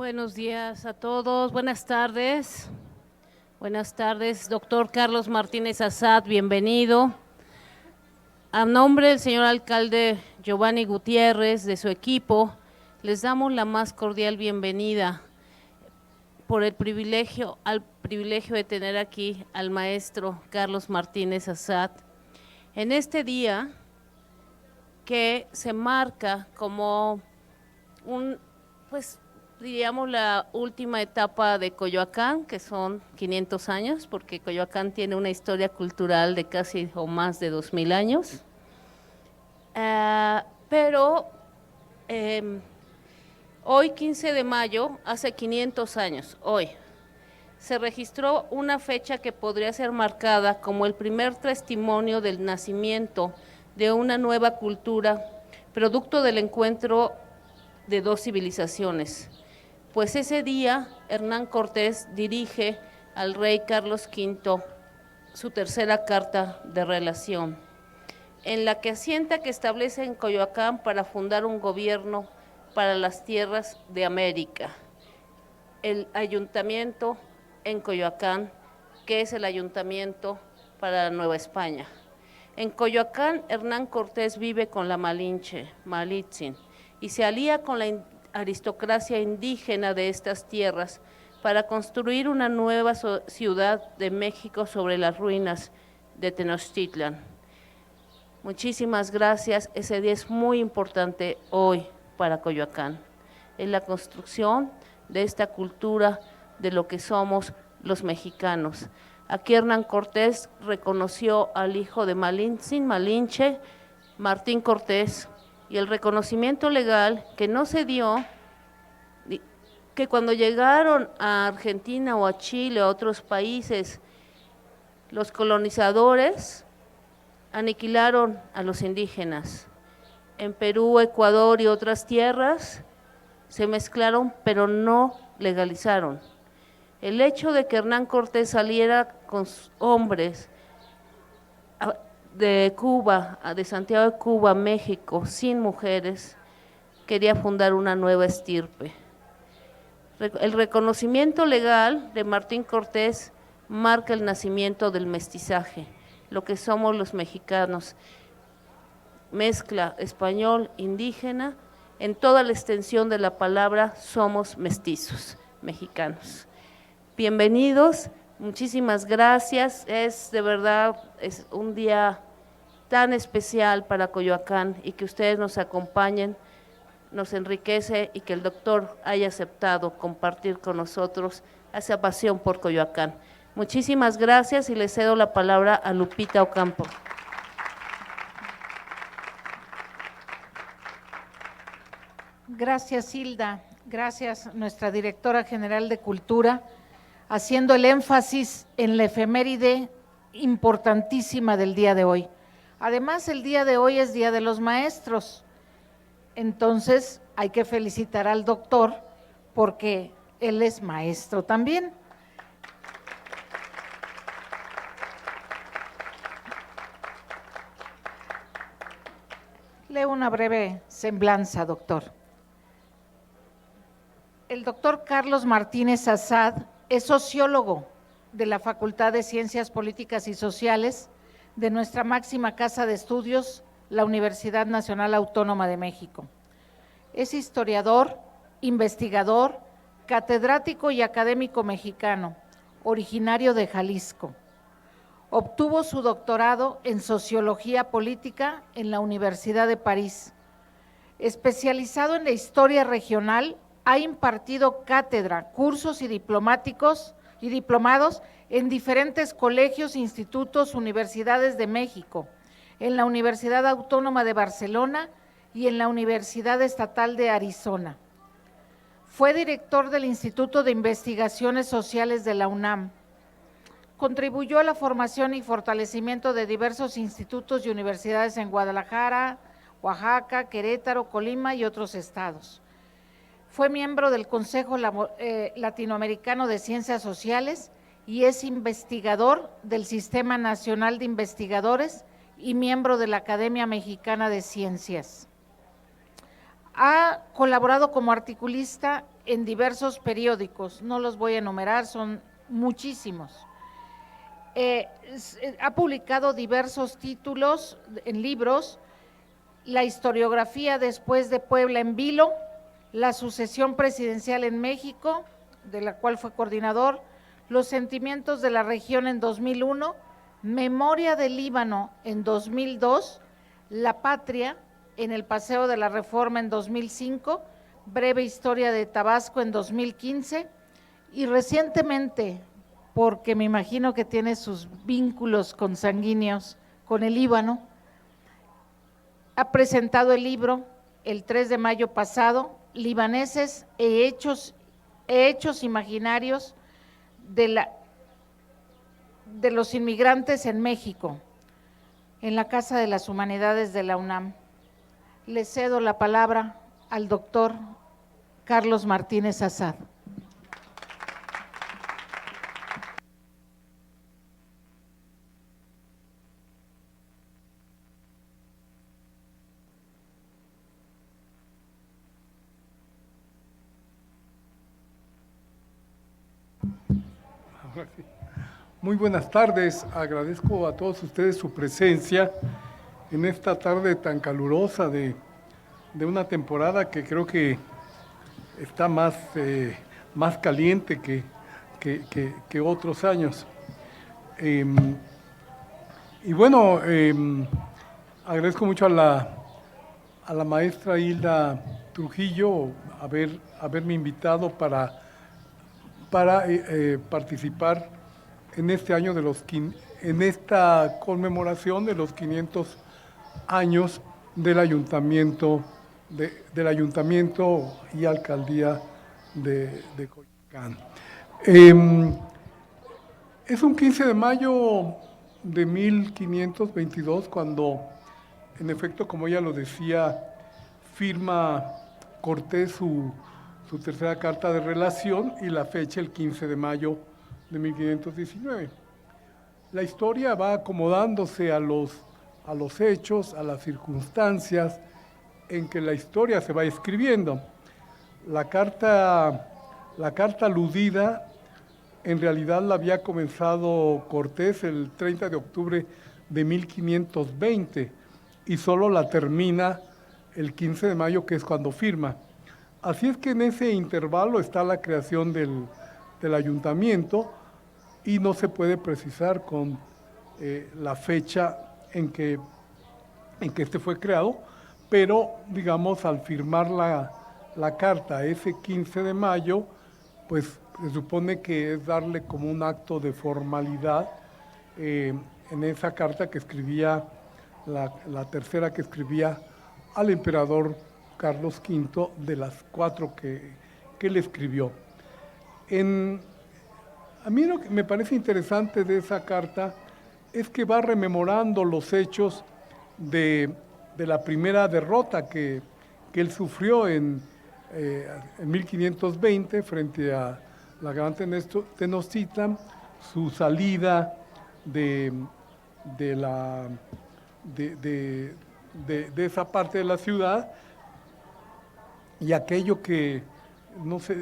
Buenos días a todos, buenas tardes. Buenas tardes, doctor Carlos Martínez Assad, bienvenido. A nombre del señor alcalde Giovanni Gutiérrez, de su equipo, les damos la más cordial bienvenida por el privilegio de tener aquí al maestro Carlos Martínez Assad. En este día que se marca como diríamos la última etapa de Coyoacán, que son 500 años, porque Coyoacán tiene una historia cultural de casi o más de 2000 años. Hoy, 15 de mayo, hace 500 años, hoy, se registró una fecha que podría ser marcada como el primer testimonio del nacimiento de una nueva cultura, producto del encuentro de dos civilizaciones. Pues ese día Hernán Cortés dirige al rey Carlos V su tercera carta de relación, en la que asienta que establece en Coyoacán para fundar un gobierno para las tierras de América. El ayuntamiento en Coyoacán, que es el ayuntamiento para la Nueva España. En Coyoacán, Hernán Cortés vive con la Malinche, Malitzin, y se alía con la aristocracia indígena de estas tierras para construir una nueva ciudad de México sobre las ruinas de Tenochtitlan. Muchísimas gracias, ese día es muy importante hoy para Coyoacán, en la construcción de esta cultura de lo que somos los mexicanos. Aquí Hernán Cortés reconoció al hijo de Malinche, Martín Cortés, y el reconocimiento legal que no se dio, que cuando llegaron a Argentina o a Chile o a otros países, los colonizadores aniquilaron a los indígenas. En Perú, Ecuador y otras tierras se mezclaron, pero no legalizaron. El hecho de que Hernán Cortés saliera con hombres de Cuba, de Santiago de Cuba, México, sin mujeres, quería fundar una nueva estirpe. El reconocimiento legal de Martín Cortés marca el nacimiento del mestizaje, lo que somos los mexicanos, mezcla español, indígena, en toda la extensión de la palabra somos mestizos, mexicanos. Bienvenidos, muchísimas gracias, es de verdad, es un día tan especial para Coyoacán y que ustedes nos acompañen, nos enriquece y que el doctor haya aceptado compartir con nosotros esa pasión por Coyoacán. Muchísimas gracias y le cedo la palabra a Lupita Ocampo. Gracias, Hilda. Gracias, nuestra directora general de Cultura, haciendo el énfasis en la efeméride importantísima del día de hoy. Además, el día de hoy es Día de los Maestros, entonces hay que felicitar al doctor porque él es maestro también. Leo una breve semblanza, doctor. El doctor Carlos Martínez Assad es sociólogo de la Facultad de Ciencias Políticas y Sociales de nuestra máxima casa de estudios, la Universidad Nacional Autónoma de México. Es historiador, investigador, catedrático y académico mexicano, originario de Jalisco. Obtuvo su doctorado en Sociología Política en la Universidad de París. Especializado en la historia regional, ha impartido cátedra, cursos y diplomados en diferentes colegios, institutos, universidades de México, en la Universidad Autónoma de Barcelona y en la Universidad Estatal de Arizona. Fue director del Instituto de Investigaciones Sociales de la UNAM. Contribuyó a la formación y fortalecimiento de diversos institutos y universidades en Guadalajara, Oaxaca, Querétaro, Colima y otros estados. Fue miembro del Consejo Latinoamericano de Ciencias Sociales y es investigador del Sistema Nacional de Investigadores y miembro de la Academia Mexicana de Ciencias. Ha colaborado como articulista en diversos periódicos, no los voy a enumerar, son muchísimos. Ha publicado diversos títulos en libros: La historiografía después de Puebla en vilo, La sucesión presidencial en México, de la cual fue coordinador, Los sentimientos de la región en 2001, Memoria del Líbano en 2002, La patria en el Paseo de la Reforma en 2005, Breve historia de Tabasco en 2015 y recientemente, porque me imagino que tiene sus vínculos consanguíneos con el Líbano, ha presentado el libro el 3 de mayo pasado, Libaneses e hechos imaginarios de los inmigrantes en México, en la Casa de las Humanidades de la UNAM. Le cedo la palabra al doctor Carlos Martínez Assad. Muy buenas tardes, agradezco a todos ustedes su presencia en esta tarde tan calurosa de una temporada que creo que está más caliente que otros años. Y bueno, agradezco mucho a la maestra Hilda Trujillo haberme invitado para participar en este año en esta conmemoración de los 500 años del ayuntamiento y alcaldía de Coyoacán. Es un 15 de mayo de 1522 cuando, en efecto, como ella lo decía, firma Cortés su tercera carta de relación y la fecha el 15 de mayo de 1519. La historia va acomodándose a los hechos, a las circunstancias en que la historia se va escribiendo. La carta aludida en realidad la había comenzado Cortés el 30 de octubre de 1520 y solo la termina el 15 de mayo, que es cuando firma. Así es que en ese intervalo está la creación del ayuntamiento y no se puede precisar con la fecha en que este fue creado, pero digamos al firmar la carta ese 15 de mayo, pues se supone que es darle como un acto de formalidad en esa carta que escribía, la tercera que escribía al emperador Carlos V de las 4 que él escribió. A mí lo que me parece interesante de esa carta es que va rememorando los hechos de la primera derrota que él sufrió en 1520 frente a la gran Tenochtitlan, su salida de esa parte de la ciudad y aquello que no sé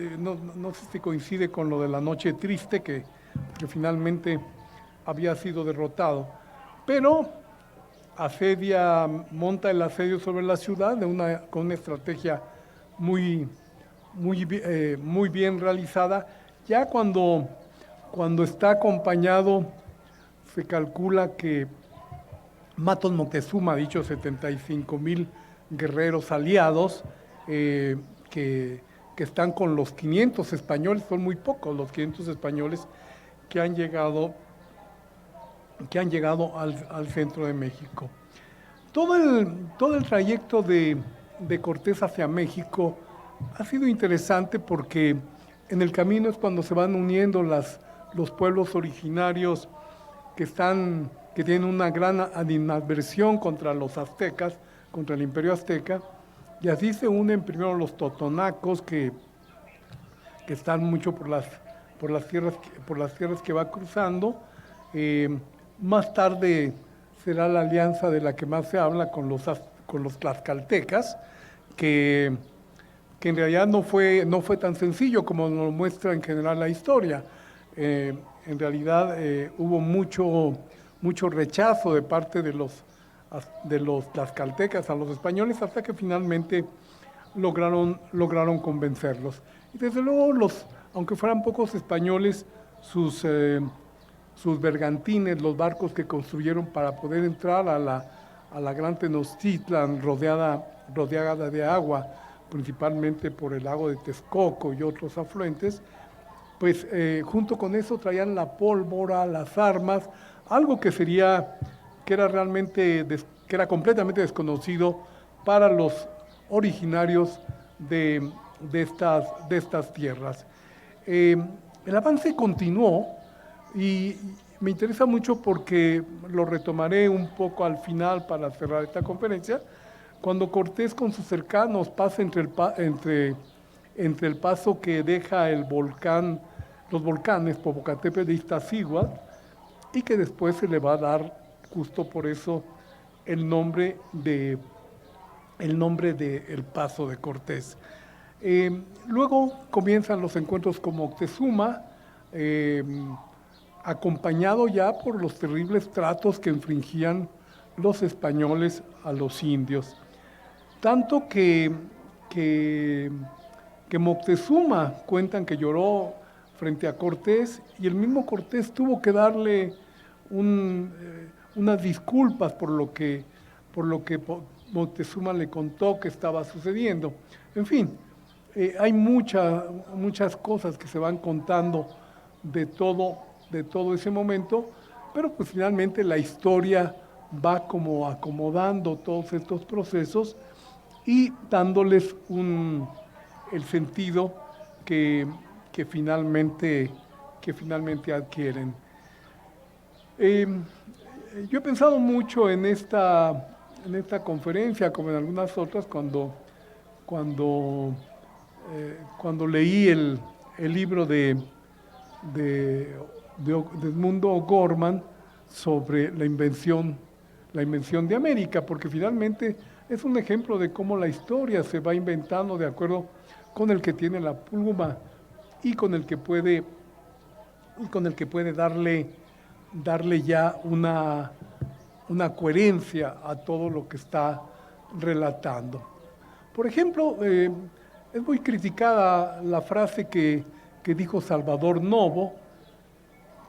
si coincide con lo de la noche triste que finalmente había sido derrotado, pero monta el asedio sobre la ciudad con una estrategia muy bien realizada. Ya cuando está acompañado, se calcula que Matos Moctezuma ha dicho 75,000 guerreros aliados que están con los 500 españoles, son muy pocos los 500 españoles que han llegado al centro de México. Todo el trayecto de Cortés hacia México ha sido interesante porque en el camino es cuando se van uniendo los pueblos originarios que tienen una gran animadversión contra los aztecas, contra el imperio azteca, y así se unen primero los totonacos que están mucho por las tierras que va cruzando. Más tarde será la alianza de la que más se habla con los tlaxcaltecas, que, que en realidad no fue tan sencillo como nos muestra en general la historia. En realidad hubo mucho rechazo de parte de los tlaxcaltecas a los españoles hasta que finalmente lograron convencerlos. Y desde luego, aunque fueran pocos españoles, sus bergantines, los barcos que construyeron para poder entrar a la gran Tenochtitlan rodeada de agua, principalmente por el lago de Texcoco y otros afluentes, pues junto con eso traían la pólvora, las armas, algo que era completamente desconocido para los originarios de estas tierras. El avance continuó y me interesa mucho porque lo retomaré un poco al final para cerrar esta conferencia, cuando Cortés con sus cercanos pasa entre el paso que deja los volcanes Popocatépetl de Iztaccíhuatl, y que después se le va a dar justo por eso el nombre de El Paso de Cortés. Luego comienzan los encuentros con Moctezuma, acompañado ya por los terribles tratos que infringían los españoles a los indios. Tanto que Moctezuma cuentan que lloró frente a Cortés, y el mismo Cortés tuvo que darle unas disculpas por lo que Moctezuma le contó que estaba sucediendo. En fin, hay muchas cosas que se van contando de todo ese momento, pero pues finalmente la historia va como acomodando todos estos procesos y dándoles el sentido que finalmente adquieren. Yo he pensado mucho en esta conferencia, como en algunas otras, cuando leí el libro de Edmundo O'Gorman sobre la invención de América, porque finalmente es un ejemplo de cómo la historia se va inventando de acuerdo con el que tiene la pluma y con el que puede darle ya una coherencia a todo lo que está relatando. Por ejemplo, es muy criticada la frase que dijo Salvador Novo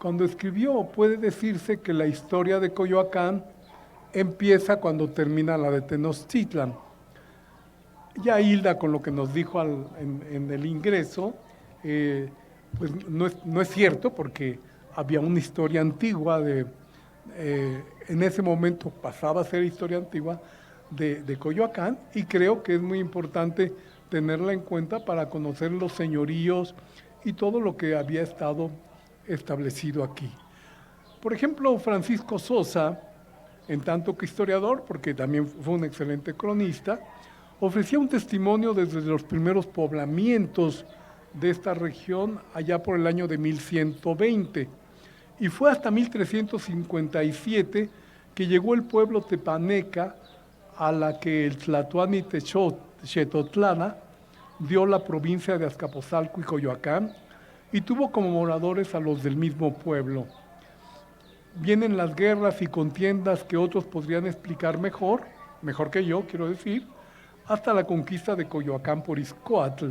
cuando escribió: puede decirse que la historia de Coyoacán empieza cuando termina la de Tenochtitlan. Ya hilda con lo que nos dijo en el ingreso, pues no es cierto, porque había una historia antigua en ese momento pasaba a ser historia antigua de Coyoacán, y creo que es muy importante tenerla en cuenta para conocer los señoríos y todo lo que había estado establecido aquí. Por ejemplo, Francisco Sosa, en tanto que historiador, porque también fue un excelente cronista, ofrecía un testimonio desde los primeros poblamientos de esta región allá por el año de 1120, y fue hasta 1357 que llegó el pueblo tepaneca a la que el Tlatoani Texotlana dio la provincia de Azcapotzalco y Coyoacán, y tuvo como moradores a los del mismo pueblo. Vienen las guerras y contiendas que otros podrían explicar mejor que yo, quiero decir, hasta la conquista de Coyoacán por Izcoatl.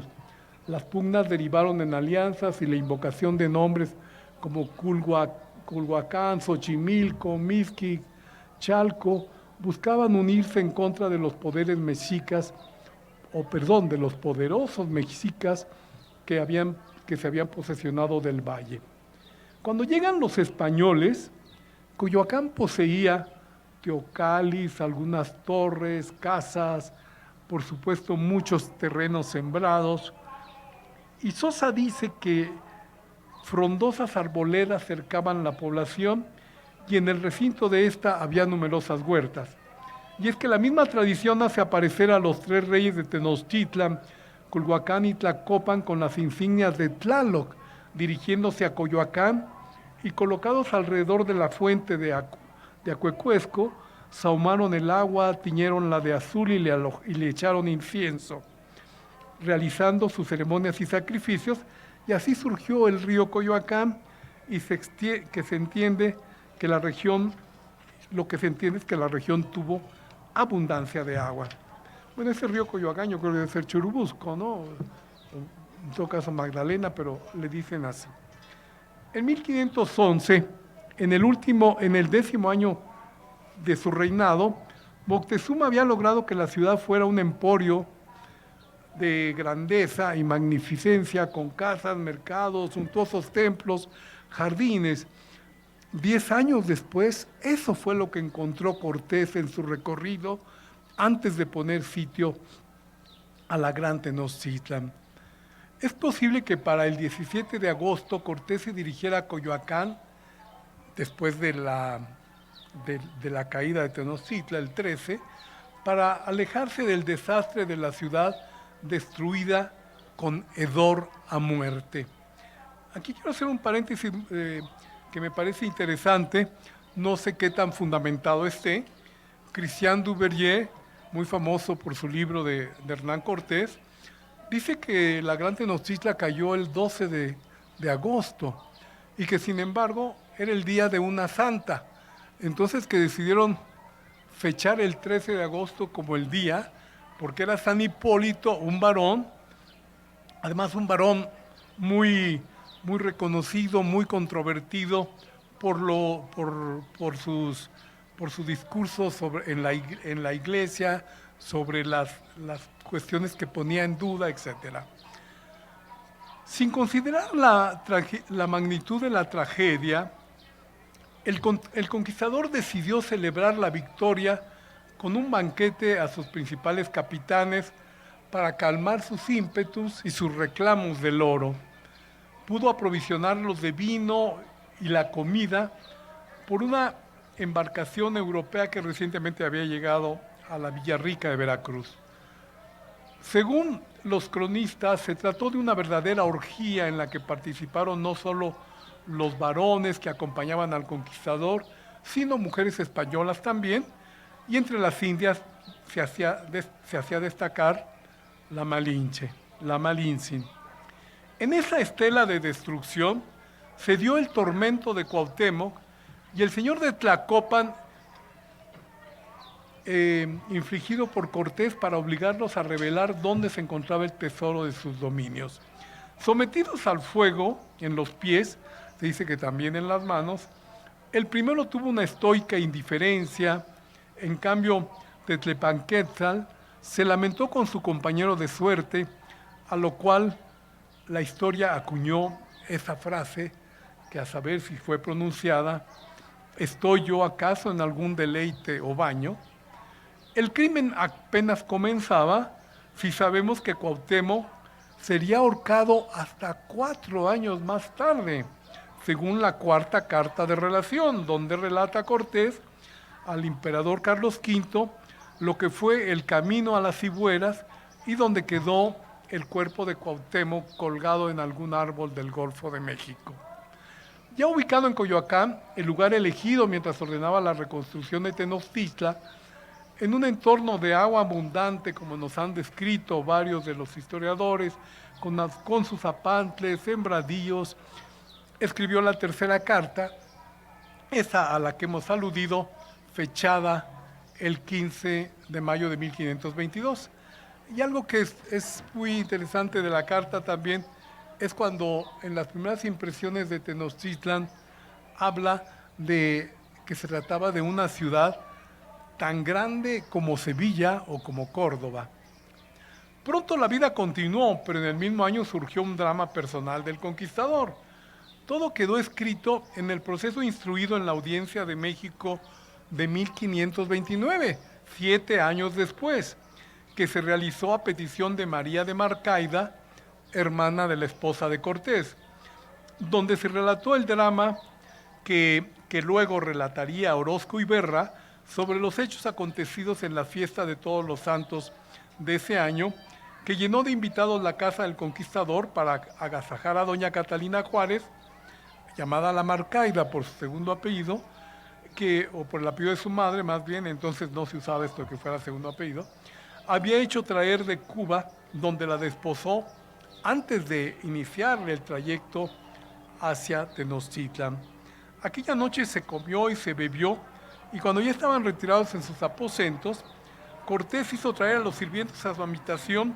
Las pugnas derivaron en alianzas y la invocación de nombres como Culhuacán, Xochimilco, Mixquic, Chalco, buscaban unirse en contra de los poderes mexicas, de los poderosos mexicas que se habían posesionado del valle. Cuando llegan los españoles, Coyoacán poseía teocalis, algunas torres, casas, por supuesto muchos terrenos sembrados, y Sosa dice que frondosas arboledas cercaban la población, y en el recinto de esta había numerosas huertas. Y es que la misma tradición hace aparecer a los tres reyes de Tenochtitlan, Culhuacán y Tlacopan, con las insignias de Tlaloc, dirigiéndose a Coyoacán, y colocados alrededor de la fuente de Acuecuesco, sahumaron el agua, tiñeronla de azul y le echaron incienso, realizando sus ceremonias y sacrificios, y así surgió el río Coyoacán, y que se entiende que la región, lo que se entiende es que la región tuvo abundancia de agua. Bueno, ese río Coyoacán yo creo que debe ser Churubusco, ¿no? En todo caso Magdalena, pero le dicen así. En 1511, en el 10º año de su reinado, Moctezuma había logrado que la ciudad fuera un emporio de grandeza y magnificencia, con casas, mercados, suntuosos templos, jardines. 10 años después, eso fue lo que encontró Cortés en su recorrido antes de poner sitio a la Gran Tenochtitlan. Es posible que para el 17 de agosto Cortés se dirigiera a Coyoacán, después de la caída de Tenochtitlan, el 13, para alejarse del desastre de la ciudad destruida con hedor a muerte. Aquí quiero hacer un paréntesis que me parece interesante, no sé qué tan fundamentado esté. Christian Duveyrier, muy famoso por su libro de Hernán Cortés, dice que la Gran Tenochtitlan cayó el 12 de agosto y que sin embargo era el día de una santa. Entonces que decidieron fechar el 13 de agosto como el día, porque era San Hipólito, un varón, además un varón muy reconocido, muy controvertido por su discurso en la iglesia, sobre las cuestiones que ponía en duda, etc. Sin considerar la magnitud de la tragedia, el conquistador decidió celebrar la victoria con un banquete a sus principales capitanes para calmar sus ímpetus y sus reclamos del oro. Pudo aprovisionarlos de vino y la comida por una embarcación europea que recientemente había llegado a la Villarrica de Veracruz. Según los cronistas, se trató de una verdadera orgía en la que participaron no solo los varones que acompañaban al conquistador, sino mujeres españolas también, y entre las indias se hacía destacar la Malinche, la Malintzin. En esa estela de destrucción se dio el tormento de Cuauhtémoc y el señor de Tlacopan, infligido por Cortés para obligarlos a revelar dónde se encontraba el tesoro de sus dominios. Sometidos al fuego en los pies, se dice que también en las manos, el primero tuvo una estoica indiferencia. En cambio, Tetlepanquetzal se lamentó con su compañero de suerte, a lo cual la historia acuñó esa frase, que a saber si fue pronunciada: ¿estoy yo acaso en algún deleite o baño? El crimen apenas comenzaba, si sabemos que Cuauhtémoc sería ahorcado hasta 4 años más tarde, según la cuarta carta de relación, donde relata Cortés al emperador Carlos V lo que fue el camino a las Cibueras y donde quedó el cuerpo de Cuauhtémoc colgado en algún árbol del Golfo de México. Ya ubicado en Coyoacán, el lugar elegido mientras ordenaba la reconstrucción de Tenochtitlan, en un entorno de agua abundante, como nos han descrito varios de los historiadores, con sus apantles, sembradíos, escribió la tercera carta, esa a la que hemos aludido, fechada el 15 de mayo de 1522. Y algo que es muy interesante de la carta también es cuando en las primeras impresiones de Tenochtitlan habla de que se trataba de una ciudad tan grande como Sevilla o como Córdoba. Pronto la vida continuó, pero en el mismo año surgió un drama personal del conquistador. Todo quedó escrito en el proceso instruido en la Audiencia de México de 1529, 7 años después, que se realizó a petición de María de Marcaida, hermana de la esposa de Cortés, donde se relató el drama que luego relataría Orozco Iberra sobre los hechos acontecidos en la fiesta de Todos los Santos de ese año, que llenó de invitados la casa del conquistador para agasajar a doña Catalina Juárez, llamada la Marcaida por su segundo apellido, o por el apellido de su madre más bien, entonces no se usaba esto que fuera segundo apellido, había hecho traer de Cuba, donde la desposó antes de iniciar el trayecto hacia Tenochtitlan. Aquella noche se comió y se bebió, y cuando ya estaban retirados en sus aposentos, Cortés hizo traer a los sirvientes a su habitación,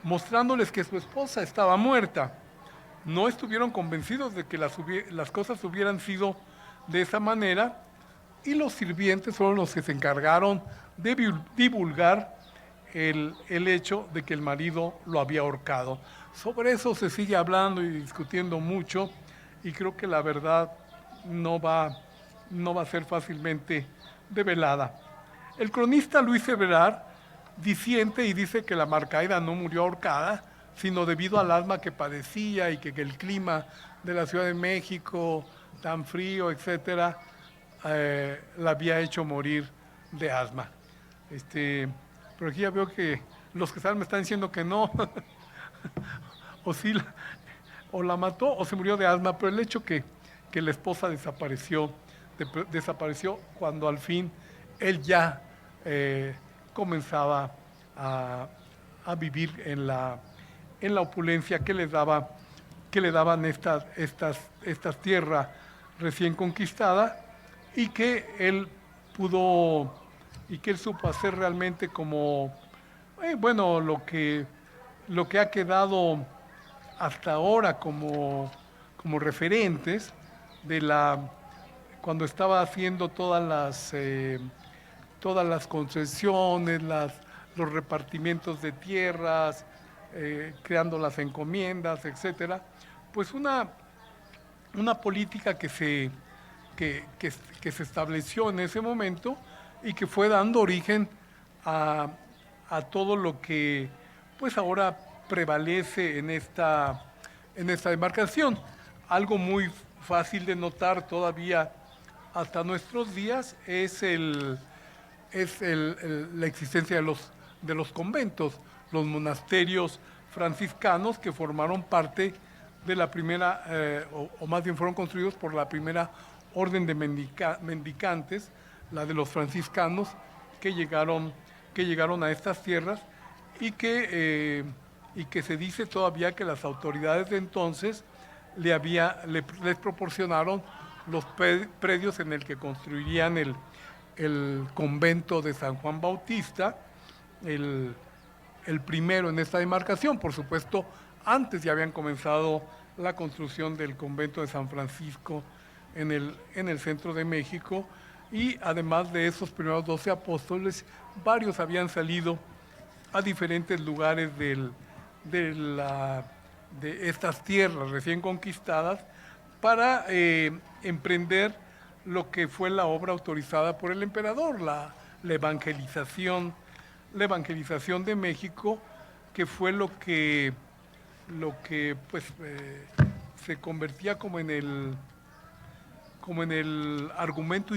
mostrándoles que su esposa estaba muerta. No estuvieron convencidos de que las cosas hubieran sido de esa manera, y los sirvientes fueron los que se encargaron de divulgar el hecho de que el marido lo había ahorcado. Sobre eso se sigue hablando y discutiendo mucho, y creo que la verdad no va a ser fácilmente develada. El cronista Luis Ebrard disiente y dice que la Marcaida no murió ahorcada, sino debido al asma que padecía y que el clima de la Ciudad de México, tan frío, etcétera, la había hecho morir de asma. Pero aquí ya veo que los que saben me están diciendo que no, o la mató o se murió de asma, pero el hecho que la esposa desapareció cuando al fin él ya comenzaba a vivir en la opulencia que le daban estas tierras recién conquistadas, y que él supo hacer realmente como, lo que ha quedado hasta ahora como referentes cuando estaba haciendo todas las concesiones, los repartimientos de tierras, creando las encomiendas, etcétera, pues una política que se estableció en ese momento y que fue dando origen a todo lo que pues ahora prevalece en esta demarcación. Algo muy fácil de notar todavía hasta nuestros días es la existencia de los conventos, los monasterios franciscanos que formaron parte de la primera, o más bien fueron construidos por la primera orden de mendicantes, la de los franciscanos, que llegaron a estas tierras, y que se dice todavía que las autoridades de entonces les proporcionaron los predios en el que construirían el convento de San Juan Bautista, el primero en esta demarcación. Por supuesto, antes ya habían comenzado la construcción del convento de San Francisco en el centro de México, y además de esos primeros 12 apóstoles, varios habían salido a diferentes lugares de estas tierras recién conquistadas para emprender lo que fue la obra autorizada por el emperador, la evangelización de México, que fue lo que pues se convertía como en el argumento